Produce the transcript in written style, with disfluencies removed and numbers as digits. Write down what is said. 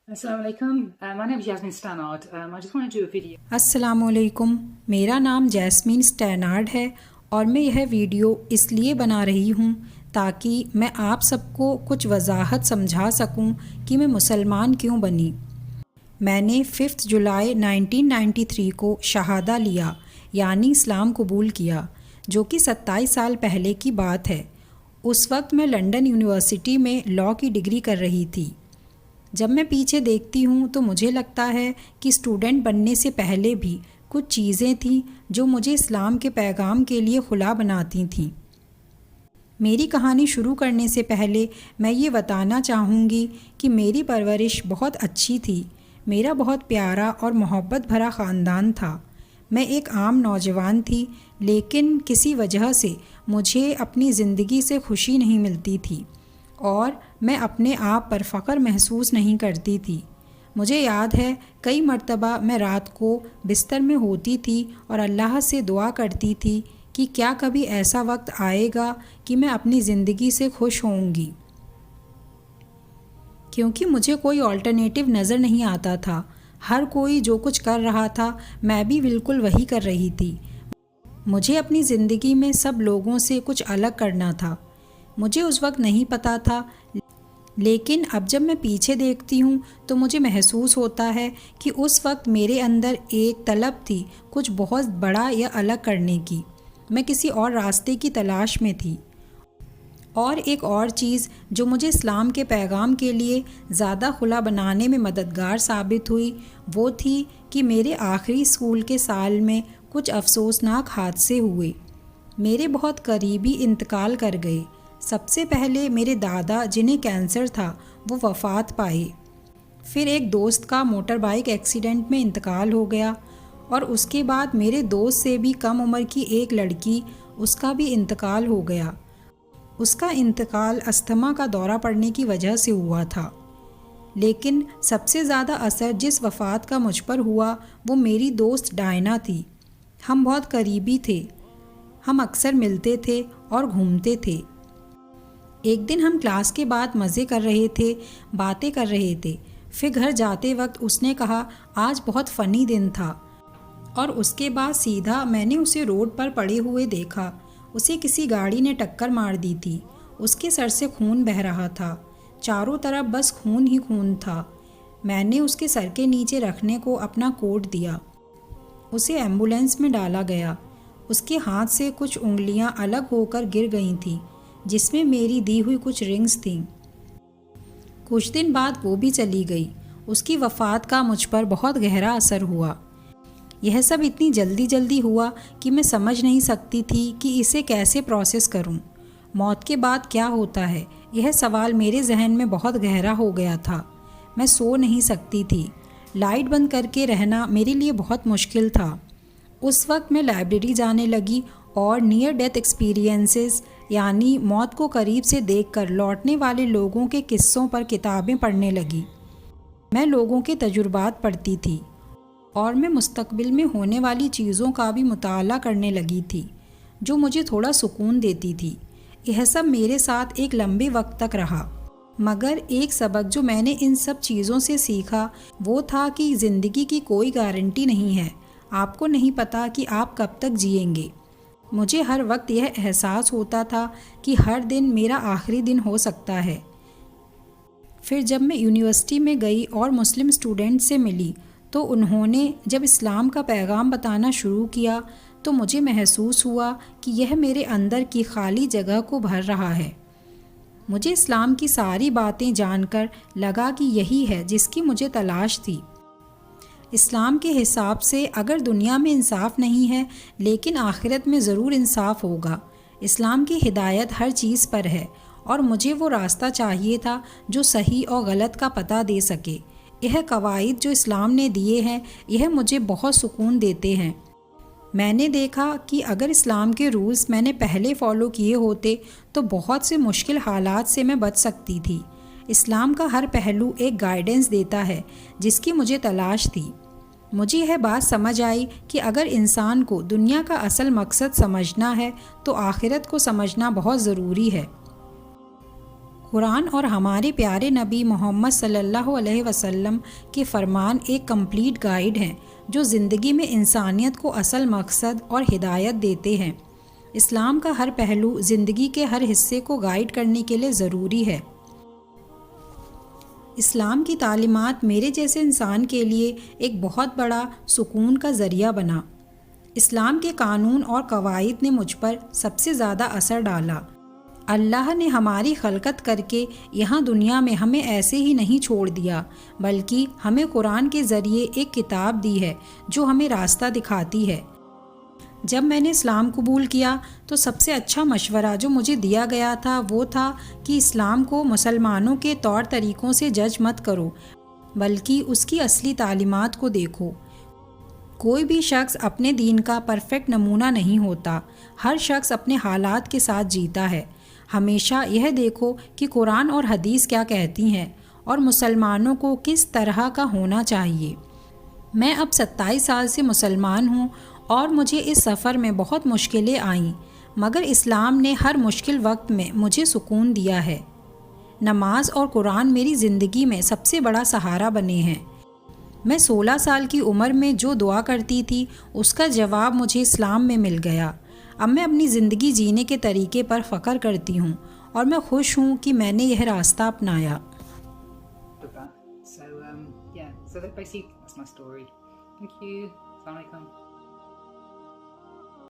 Assalamu alaikum. My name is Yasmin Stannard. I just want to do a video. السلام علیکم، میرا نام jasmine سٹینارڈ ہے اور میں یہ ویڈیو اس لیے بنا رہی ہوں تاکہ میں آپ سب کو کچھ وضاحت سمجھا سکوں کہ میں مسلمان کیوں بنی۔ میں نے 5 جولائی 1993 کو شہادہ لیا یعنی اسلام قبول کیا، جو کہ 27 سال پہلے کی بات ہے۔ اس وقت میں لنڈن یونیورسٹی میں لاء کی ڈگری کر رہی تھی۔ جب میں پیچھے دیکھتی ہوں تو مجھے لگتا ہے کہ اسٹوڈنٹ بننے سے پہلے بھی کچھ چیزیں تھیں جو مجھے اسلام کے پیغام کے لیے کھلا بناتی تھیں۔ میری کہانی شروع کرنے سے پہلے میں یہ بتانا چاہوں گی کہ میری پرورش بہت اچھی تھی۔ میرا بہت پیارا اور محبت بھرا خاندان تھا۔ میں ایک عام نوجوان تھی، لیکن کسی وجہ سے مجھے اپنی زندگی سے خوشی نہیں ملتی تھی اور میں اپنے آپ پر فخر محسوس نہیں کرتی تھی۔ مجھے یاد ہے کئی مرتبہ میں رات کو بستر میں ہوتی تھی اور اللہ سے دعا کرتی تھی کہ کیا کبھی ایسا وقت آئے گا کہ میں اپنی زندگی سے خوش ہوں گی، کیونکہ مجھے کوئی آلٹرنیٹیو نظر نہیں آتا تھا۔ ہر کوئی جو کچھ کر رہا تھا میں بھی بالکل وہی کر رہی تھی۔ مجھے اپنی زندگی میں سب لوگوں سے کچھ الگ کرنا تھا۔ مجھے اس وقت نہیں پتہ تھا، لیکن اب جب میں پیچھے دیکھتی ہوں تو مجھے محسوس ہوتا ہے کہ اس وقت میرے اندر ایک طلب تھی کچھ بہت بڑا یا الگ کرنے کی۔ میں کسی اور راستے کی تلاش میں تھی۔ اور ایک اور چیز جو مجھے اسلام کے پیغام کے لیے زیادہ کھلا بنانے میں مددگار ثابت ہوئی وہ تھی کہ میرے آخری اسکول کے سال میں کچھ افسوسناک حادثے ہوئے۔ میرے بہت قریبی انتقال کر گئے۔ سب سے پہلے میرے دادا جنہیں کینسر تھا وہ وفات پائے۔ پھر ایک دوست کا موٹر بائیک ایکسیڈنٹ میں انتقال ہو گیا اور اس کے بعد میرے دوست سے بھی کم عمر کی ایک لڑکی، اس کا بھی انتقال ہو گیا۔ اس کا انتقال استھما کا دورہ پڑنے کی وجہ سے ہوا تھا۔ لیکن سب سے زیادہ اثر جس وفات کا مجھ پر ہوا وہ میری دوست ڈائنا تھی۔ ہم بہت قریبی تھے، ہم اکثر ملتے تھے اور گھومتے تھے۔ ایک دن ہم کلاس کے بعد مزے کر رہے تھے، باتیں کر رہے تھے۔ پھر گھر جاتے وقت اس نے کہا آج بہت فنی دن تھا، اور اس کے بعد سیدھا میں نے اسے روڈ پر پڑے ہوئے دیکھا۔ اسے کسی گاڑی نے ٹکر مار دی تھی۔ اس کے سر سے خون بہہ رہا تھا، چاروں طرف بس خون ہی خون تھا۔ میں نے اس کے سر کے نیچے رکھنے کو اپنا کوٹ دیا۔ اسے ایمبولینس میں ڈالا گیا۔ اس کے ہاتھ سے کچھ انگلیاں الگ ہو کر گر گئی تھیں جس میں میری دی ہوئی کچھ رنگز تھیں۔ کچھ دن بعد وہ بھی چلی گئی۔ اس کی وفات کا مجھ پر بہت گہرا اثر ہوا۔ یہ سب اتنی جلدی ہوا کہ میں سمجھ نہیں سکتی تھی کہ اسے کیسے پروسیس کروں۔ موت کے بعد کیا ہوتا ہے، یہ سوال میرے ذہن میں بہت گہرا ہو گیا تھا۔ میں سو نہیں سکتی تھی۔ لائٹ بند کر کے رہنا میرے لیے بہت مشکل تھا۔ اس وقت میں لائبریری جانے لگی اور نیئر ڈیتھ ایکسپیرینسز یعنی موت کو قریب سے دیکھ کر لوٹنے والے لوگوں کے قصوں پر کتابیں پڑھنے لگی۔ میں لوگوں کے تجربات پڑھتی تھی اور میں مستقبل میں ہونے والی چیزوں کا بھی مطالعہ کرنے لگی تھی جو مجھے تھوڑا سکون دیتی تھی۔ یہ سب میرے ساتھ ایک لمبے وقت تک رہا، مگر ایک سبق جو میں نے ان سب چیزوں سے سیکھا وہ تھا کہ زندگی کی کوئی گارنٹی نہیں ہے۔ آپ کو نہیں پتہ کہ آپ کب تک جئیں گے۔ مجھے ہر وقت یہ احساس ہوتا تھا کہ ہر دن میرا آخری دن ہو سکتا ہے۔ پھر جب میں یونیورسٹی میں گئی اور مسلم اسٹوڈنٹ سے ملی تو انہوں نے جب اسلام کا پیغام بتانا شروع کیا تو مجھے محسوس ہوا کہ یہ میرے اندر کی خالی جگہ کو بھر رہا ہے۔ مجھے اسلام کی ساری باتیں جان کر لگا کہ یہی ہے جس کی مجھے تلاش تھی۔ اسلام کے حساب سے اگر دنیا میں انصاف نہیں ہے لیکن آخرت میں ضرور انصاف ہوگا۔ اسلام کی ہدایت ہر چیز پر ہے اور مجھے وہ راستہ چاہیے تھا جو صحیح اور غلط کا پتہ دے سکے۔ یہ قواعد جو اسلام نے دیے ہیں یہ مجھے بہت سکون دیتے ہیں۔ میں نے دیکھا کہ اگر اسلام کے رولز میں نے پہلے فالو کیے ہوتے تو بہت سے مشکل حالات سے میں بچ سکتی تھی۔ اسلام کا ہر پہلو ایک گائیڈنس دیتا ہے جس کی مجھے تلاش تھی۔ مجھے یہ بات سمجھ آئی کہ اگر انسان کو دنیا کا اصل مقصد سمجھنا ہے تو آخرت کو سمجھنا بہت ضروری ہے۔ قرآن اور ہمارے پیارے نبی محمد صلی اللہ علیہ وسلم کے فرمان ایک کمپلیٹ گائیڈ ہیں جو زندگی میں انسانیت کو اصل مقصد اور ہدایت دیتے ہیں۔ اسلام کا ہر پہلو زندگی کے ہر حصے کو گائیڈ کرنے کے لیے ضروری ہے۔ اسلام کی تعلیمات میرے جیسے انسان کے لیے ایک بہت بڑا سکون کا ذریعہ بنا۔ اسلام کے قانون اور قواعد نے مجھ پر سب سے زیادہ اثر ڈالا۔ اللہ نے ہماری خلقت کر کے یہاں دنیا میں ہمیں ایسے ہی نہیں چھوڑ دیا، بلکہ ہمیں قرآن کے ذریعے ایک کتاب دی ہے جو ہمیں راستہ دکھاتی ہے۔ جب میں نے اسلام قبول کیا تو سب سے اچھا مشورہ جو مجھے دیا گیا تھا وہ تھا کہ اسلام کو مسلمانوں کے طور طریقوں سے جج مت کرو، بلکہ اس کی اصلی تعلیمات کو دیکھو۔ کوئی بھی شخص اپنے دین کا پرفیکٹ نمونہ نہیں ہوتا، ہر شخص اپنے حالات کے ساتھ جیتا ہے۔ ہمیشہ یہ دیکھو کہ قرآن اور حدیث کیا کہتی ہیں اور مسلمانوں کو کس طرح کا ہونا چاہیے۔ میں اب 27 سال سے مسلمان ہوں اور مجھے اس سفر میں بہت مشکلیں آئیں، مگر اسلام نے ہر مشکل وقت میں مجھے سکون دیا ہے۔ نماز اور قرآن میری زندگی میں سب سے بڑا سہارا بنے ہیں۔ میں 16 سال کی عمر میں جو دعا کرتی تھی اس کا جواب مجھے اسلام میں مل گیا۔ اب میں اپنی زندگی جینے کے طریقے پر فخر کرتی ہوں اور میں خوش ہوں کہ میں نے یہ راستہ اپنایا۔ So, yeah, so that basically, that's my story. Thank you. Assalamu alaikum.